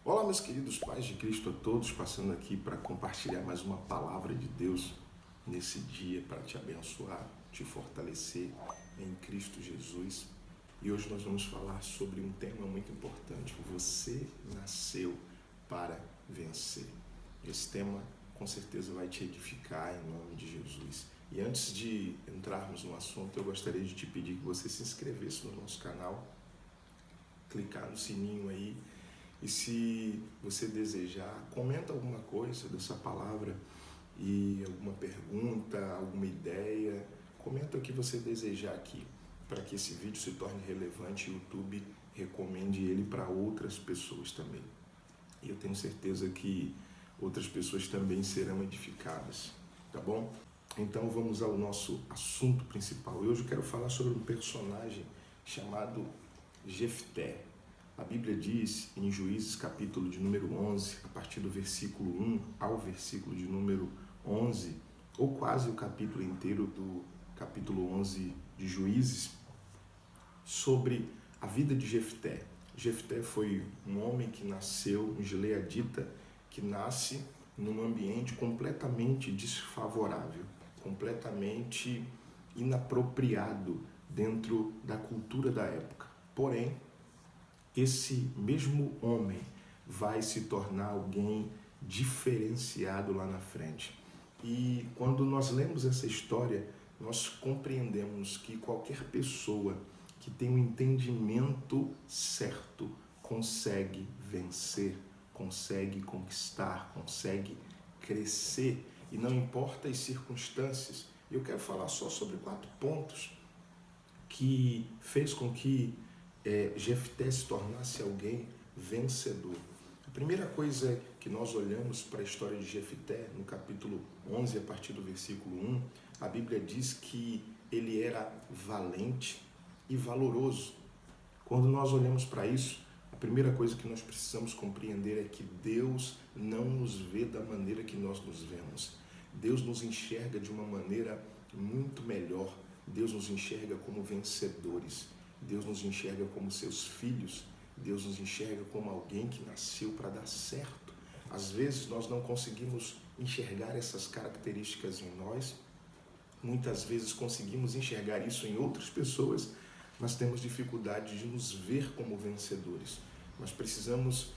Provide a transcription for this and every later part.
Olá, meus queridos pais de Cristo, a todos passando aqui para compartilhar mais uma palavra de Deus nesse dia para te abençoar, te fortalecer em Cristo Jesus. E hoje nós vamos falar sobre um tema muito importante. Você nasceu para vencer. Esse tema com certeza vai te edificar em nome de Jesus. E antes de entrarmos no assunto, eu gostaria de te pedir que você se inscrevesse no nosso canal, clicar no sininho aí. E se você desejar, comenta alguma coisa dessa palavra e alguma pergunta, alguma ideia. Comenta o que você desejar aqui, para que esse vídeo se torne relevante e o YouTube recomende ele para outras pessoas também. E eu tenho certeza que outras pessoas também serão edificadas, tá bom? Então vamos ao nosso assunto principal. Hoje eu quero falar sobre um personagem chamado Jefté. A Bíblia diz em Juízes capítulo de número 11, a partir do versículo 1 ao versículo de número 11, ou quase o capítulo inteiro do capítulo 11 de Juízes, sobre a vida de Jefté. Jefté foi um homem que nasceu, um gileadita, que nasce num ambiente completamente desfavorável, completamente inapropriado dentro da cultura da época. Porém, esse mesmo homem vai se tornar alguém diferenciado lá na frente. E quando nós lemos essa história, nós compreendemos que qualquer pessoa que tem um entendimento certo consegue vencer, consegue conquistar, consegue crescer, e não importa as circunstâncias. Eu quero falar só sobre 4 pontos que fez com que Jefté se tornasse alguém vencedor. A primeira coisa que nós olhamos para a história de Jefté, no capítulo 11, a partir do versículo 1, a Bíblia diz que ele era valente e valoroso. Quando nós olhamos para isso, a primeira coisa que nós precisamos compreender é que Deus não nos vê da maneira que nós nos vemos. Deus nos enxerga de uma maneira muito melhor. Deus nos enxerga como vencedores. Deus nos enxerga como seus filhos. Deus nos enxerga como alguém que nasceu para dar certo. Às vezes nós não conseguimos enxergar essas características em nós. Muitas vezes conseguimos enxergar isso em outras pessoas, mas temos dificuldade de nos ver como vencedores. Nós precisamos,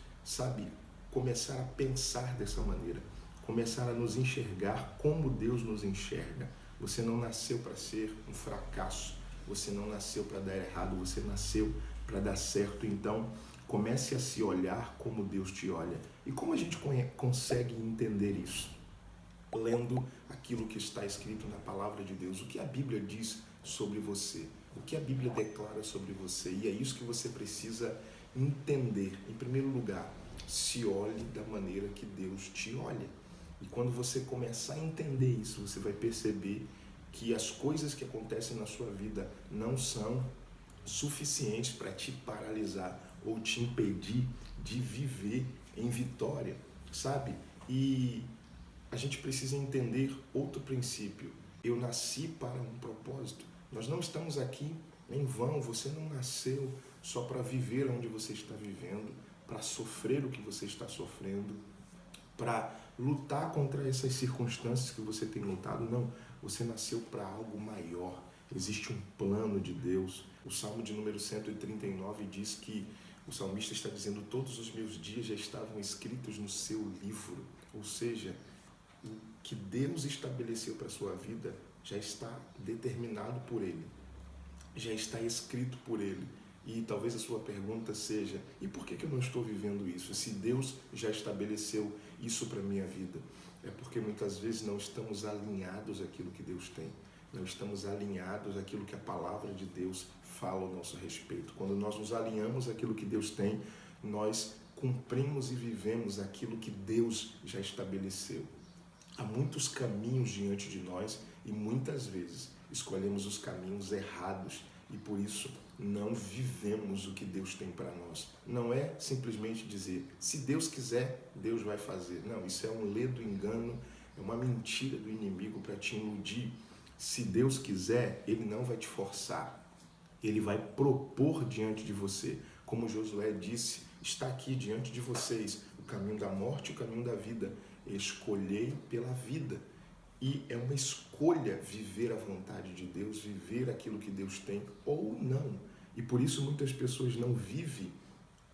começar a pensar dessa maneira, começar a nos enxergar como Deus nos enxerga. Você não nasceu para ser um fracasso, você não nasceu para dar errado, você nasceu para dar certo. Então, comece a se olhar como Deus te olha. E como a gente consegue entender isso? Lendo aquilo que está escrito na palavra de Deus, o que a Bíblia diz sobre você, o que a Bíblia declara sobre você. E é isso que você precisa entender. Em primeiro lugar, se olhe da maneira que Deus te olha. E quando você começar a entender isso, você vai perceber que as coisas que acontecem na sua vida não são suficientes para te paralisar ou te impedir de viver em vitória, sabe? E a gente precisa entender outro princípio. Eu nasci para um propósito. Nós não estamos aqui em vão. Você não nasceu só para viver onde você está vivendo, para sofrer o que você está sofrendo, para lutar contra essas circunstâncias que você tem lutado. Não, você nasceu para algo maior. Existe um plano de Deus. O Salmo de número 139 diz que o salmista está dizendo: todos os meus dias já estavam escritos no seu livro. Ou seja, o que Deus estabeleceu para a sua vida já está determinado por Ele, já está escrito por Ele. E talvez a sua pergunta seja: e por que eu não estou vivendo isso? Se Deus já estabeleceu isso para a minha vida? É porque muitas vezes não estamos alinhados àquilo que Deus tem. Não estamos alinhados àquilo que a palavra de Deus fala ao nosso respeito. Quando nós nos alinhamos àquilo que Deus tem, nós cumprimos e vivemos aquilo que Deus já estabeleceu. Há muitos caminhos diante de nós e muitas vezes escolhemos os caminhos errados e por isso não vivemos o que Deus tem para nós. Não é simplesmente dizer: se Deus quiser, Deus vai fazer. Não, isso é um ledo engano, é uma mentira do inimigo para te iludir. Se Deus quiser, Ele não vai te forçar. Ele vai propor diante de você. Como Josué disse, está aqui diante de vocês o caminho da morte e o caminho da vida. Escolhei pela vida. E é uma escolha viver a vontade de Deus, viver aquilo que Deus tem ou não. E por isso muitas pessoas não vivem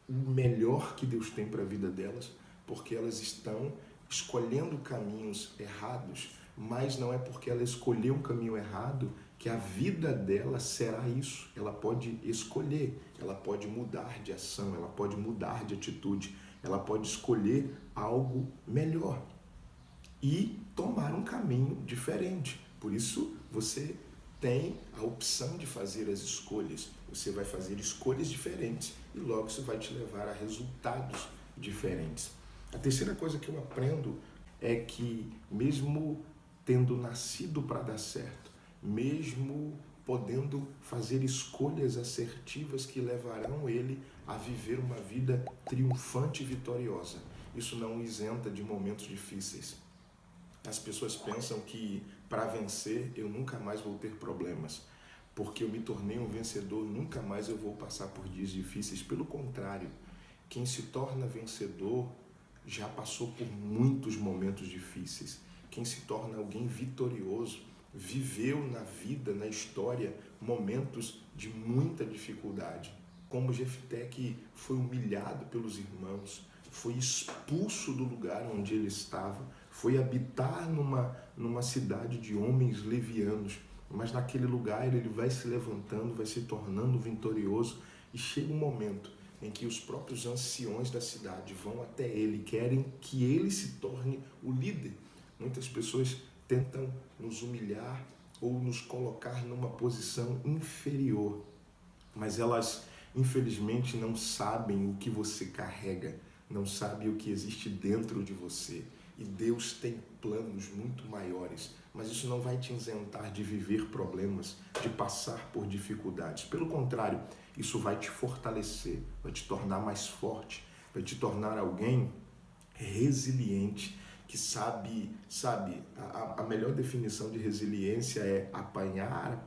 o melhor que Deus tem para a vida delas, porque elas estão escolhendo caminhos errados, mas não é porque ela escolheu um caminho errado que a vida dela será isso. Ela pode escolher, ela pode mudar de ação, ela pode mudar de atitude, ela pode escolher algo melhor e tomar um caminho diferente. Por isso, você tem a opção de fazer as escolhas. Você vai fazer escolhas diferentes e logo isso vai te levar a resultados diferentes. A terceira coisa que eu aprendo é que mesmo tendo nascido para dar certo, mesmo podendo fazer escolhas assertivas que levarão ele a viver uma vida triunfante e vitoriosa, isso não o isenta de momentos difíceis. As pessoas pensam que para vencer eu nunca mais vou ter problemas, porque eu me tornei um vencedor, nunca mais eu vou passar por dias difíceis. Pelo contrário, quem se torna vencedor já passou por muitos momentos difíceis. Quem se torna alguém vitorioso viveu na vida, na história, momentos de muita dificuldade. Como Jefté, que foi humilhado pelos irmãos, foi expulso do lugar onde ele estava, foi habitar numa cidade de homens levianos, mas naquele lugar ele vai se levantando, vai se tornando vitorioso, e chega um momento em que os próprios anciões da cidade vão até ele, querem que ele se torne o líder. Muitas pessoas tentam nos humilhar ou nos colocar numa posição inferior, mas elas infelizmente não sabem o que você carrega, não sabem o que existe dentro de você. E Deus tem planos muito maiores, mas isso não vai te isentar de viver problemas, de passar por dificuldades. Pelo contrário, isso vai te fortalecer, vai te tornar mais forte, vai te tornar alguém resiliente, que sabe, a melhor definição de resiliência é apanhar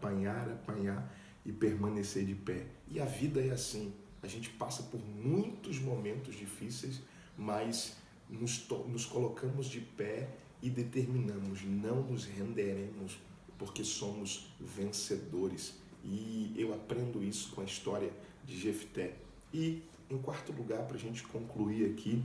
e permanecer de pé. E a vida é assim, a gente passa por muitos momentos difíceis, mas nos colocamos de pé e determinamos, não nos renderemos, porque somos vencedores. E eu aprendo isso com a história de Jefté. E, em quarto lugar, para a gente concluir aqui,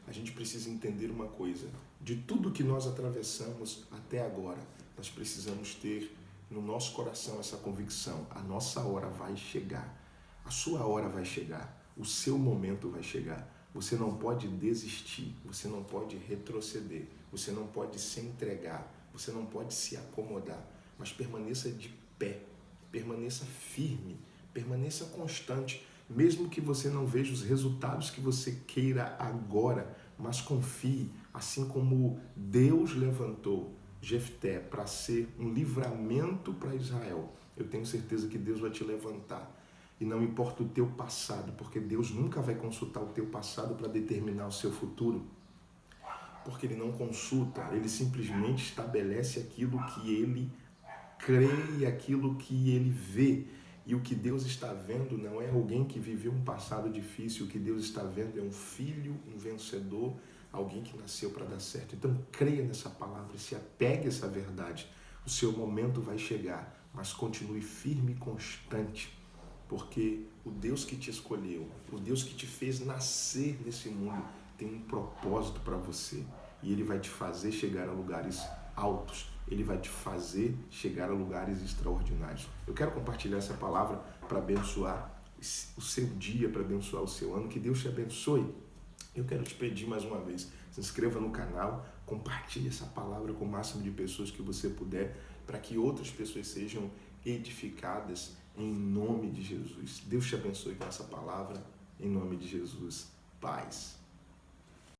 a gente precisa entender uma coisa. De tudo que nós atravessamos até agora, nós precisamos ter no nosso coração essa convicção: a nossa hora vai chegar, a sua hora vai chegar, o seu momento vai chegar. Você não pode desistir, você não pode retroceder, você não pode se entregar, você não pode se acomodar, mas permaneça de pé, permaneça firme, permaneça constante, mesmo que você não veja os resultados que você queira agora, mas confie, assim como Deus levantou Jefté para ser um livramento para Israel, eu tenho certeza que Deus vai te levantar. E não importa o teu passado, porque Deus nunca vai consultar o teu passado para determinar o seu futuro, porque Ele não consulta, Ele simplesmente estabelece aquilo que Ele crê e aquilo que Ele vê. E o que Deus está vendo não é alguém que viveu um passado difícil, o que Deus está vendo é um filho, um vencedor, alguém que nasceu para dar certo. Então creia nessa palavra, se apegue a essa verdade. O seu momento vai chegar, mas continue firme e constante, porque o Deus que te escolheu, o Deus que te fez nascer nesse mundo, tem um propósito para você. E Ele vai te fazer chegar a lugares altos. Ele vai te fazer chegar a lugares extraordinários. Eu quero compartilhar essa palavra para abençoar o seu dia, para abençoar o seu ano. Que Deus te abençoe. Eu quero te pedir mais uma vez, se inscreva no canal, compartilhe essa palavra com o máximo de pessoas que você puder, para que outras pessoas sejam edificadas em nome de Jesus. Deus te abençoe com essa palavra, em nome de Jesus. Paz.